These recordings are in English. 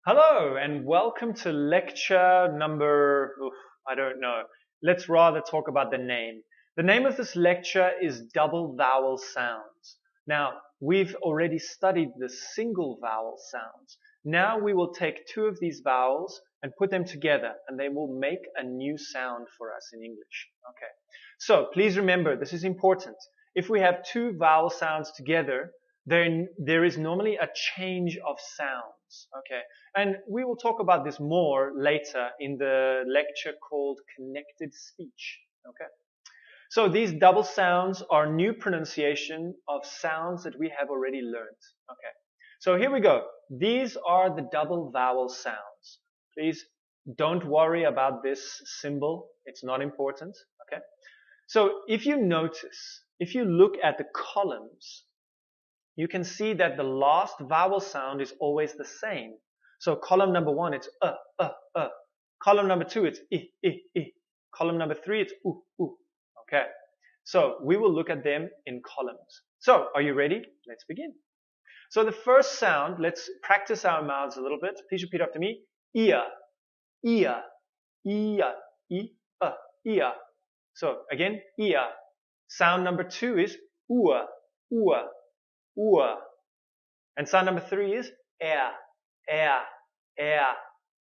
Hello and welcome to lecture number, I don't know. Let's rather talk about the name. The name of this lecture is double vowel sounds. Now, we've already studied the single vowel sounds. Now we will take two of these vowels and put them together and they will make a new sound for us in English. Okay. So please remember, this is important. If we have two vowel sounds together, then there is normally a change of sounds. Okay. And we will talk about this more later in the lecture called connected speech. Okay. So these double sounds are new pronunciation of sounds that we have already learned. Okay. So here we go. These are the double vowel sounds. Please don't worry about this symbol. It's not important. Okay. So if you notice, if you look at the columns, you can see that the last vowel sound is always the same. So column number 1, it's Column number 2, it's I. Column number 3, it's u. Okay. So we will look at them in columns. So are you ready? Let's begin. So the first sound, let's practice our mouths a little bit. Please repeat after me. Ia, ia, ia, ia. So again, ia. Sound number 2 is ua, ua, ua. And sound number 3 is air, air, air.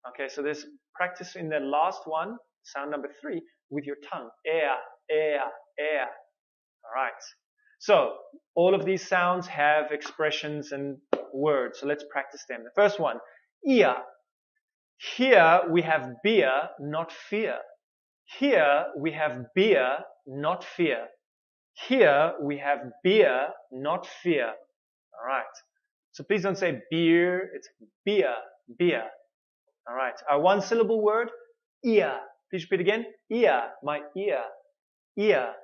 Okay, so there's practice in the last one, sound number 3, with your tongue. Air, air, air. All right. So all of these sounds have expressions and words. So let's practice them. The first one, ia. Here we have beer, not fear. Here we have beer, not fear. Here we have beer, not fear. All right. So please don't say beer, it's beer, beer. All right. Our one syllable word, ear. Please repeat again. Ear, my ear, ear.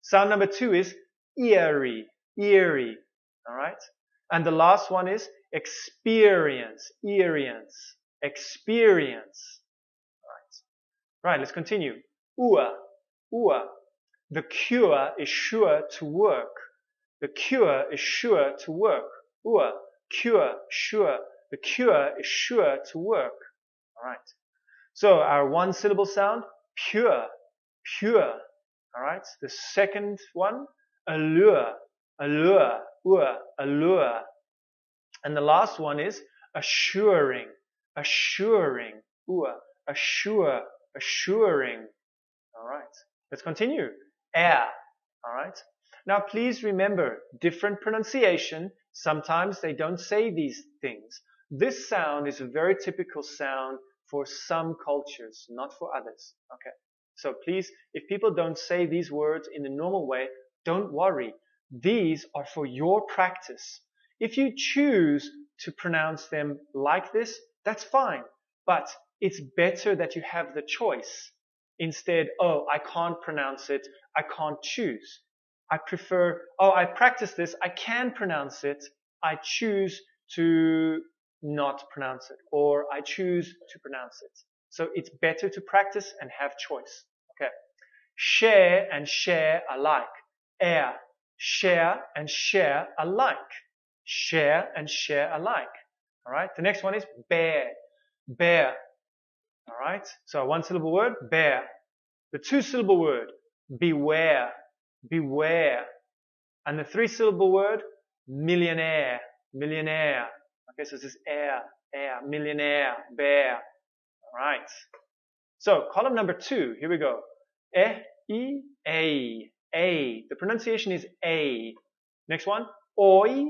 Sound number 2 is eerie, eerie. All right. And the last one is experience, experience. All right. Right, let's continue. Ua, ua. The cure is sure to work. The cure is sure to work. Ua, cure, sure. The cure is sure to work. All right. So our one syllable sound, pure, pure. All right. The second one, allure, allure, ua, allure. And the last one is assuring, assuring, ua, assure, assuring. All right. Let's continue. Air. All right. Now please remember, different pronunciation. Sometimes they don't say these things. This sound is a very typical sound for some cultures, not for others. Okay. So please, if people don't say these words in the normal way, don't worry. These are for your practice. If you choose to pronounce them like this, that's fine. But it's better that you have the choice. Instead, oh, I can't pronounce it, I can't choose. I prefer, oh, I practice this, I can pronounce it, I choose to not pronounce it, or I choose to pronounce it. So it's better to practice and have choice. Okay. Share and share alike. Air. Share and share alike. Share and share alike. All right. The next one is bear. Bear. All right. So one syllable word, bear. The two syllable word, beware. Beware. And the three syllable word, millionaire. Millionaire. Okay, so this is air, air, millionaire, bear. All right. So column number 2, here we go. E, I, a. The pronunciation is a. Next one, oi,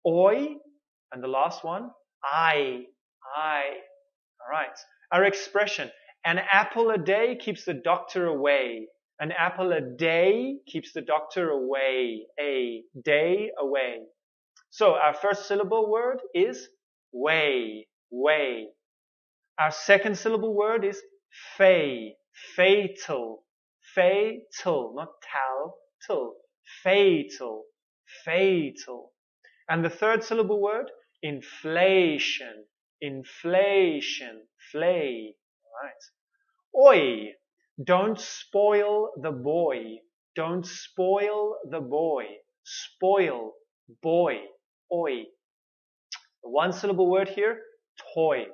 oi. And the last one, I. All right. Our expression, an apple a day keeps the doctor away. An apple a day keeps the doctor away. A day away. So our first syllable word is way, way. Our second syllable word is fatal, fatal, not tal, fatal, fatal. And the third syllable word, inflation, inflation, flay. All right. Oi, don't spoil the boy, don't spoil the boy, spoil, boy, oi. The one syllable word here, toy.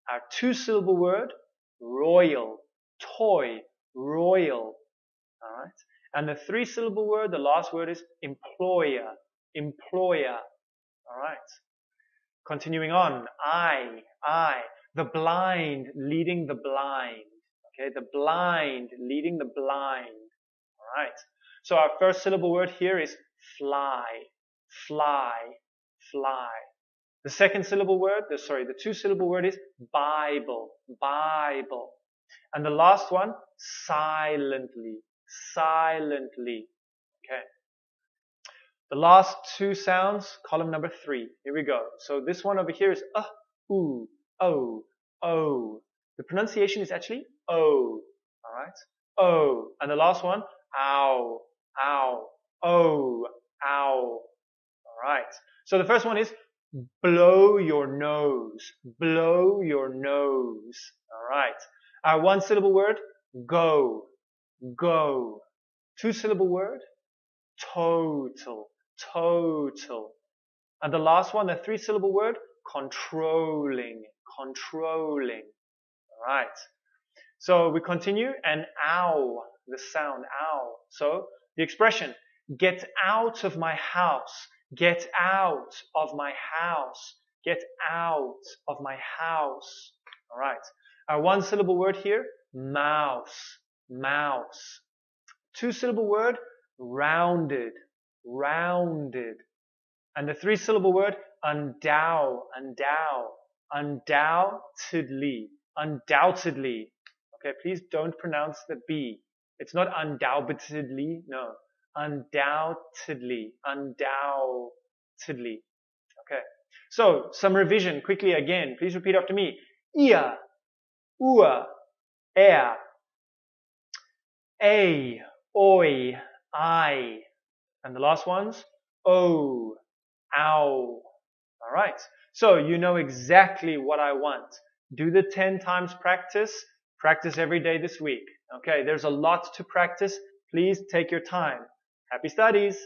Our two-syllable word, royal, toy, royal. Alright? And the three-syllable word, the last word is employer, employer. Alright? Continuing on, I. The blind leading the blind. Okay, the blind leading the blind. Alright? So our first syllable word here is fly, fly, fly. The second syllable word, the two-syllable word is Bible, Bible. And the last one, silently, silently. Okay. The last two sounds, column number 3. Here we go. So this one over here is oo, o, o. The pronunciation is actually o. Alright? O. And the last one, ow, ow, o, ow. Alright. So the first one is blow your nose. Blow your nose. Alright. Our one syllable word, go. Go. Two syllable word, total. Total. And the last one, the three syllable word, controlling. Controlling. Alright. So we continue, and ow. The sound, ow. So the expression, get out of my house. Get out of my house. Get out of my house. Alright. Our one syllable word here, mouse. Mouse. Two syllable word, rounded. Rounded. And the three syllable word, undow. Undow. Undoubtedly. Undoubtedly. Okay, please don't pronounce the B. It's not undoubtedly, no. Undoubtedly. Undoubtedly. Okay. So, some revision quickly again. Please repeat after me. Ia, ua, er. A, oi, I. And the last ones, oh, ow. Alright. So, you know exactly what I want. Do the 10 times practice. Practice every day this week. Okay, there's a lot to practice. Please take your time. Happy studies!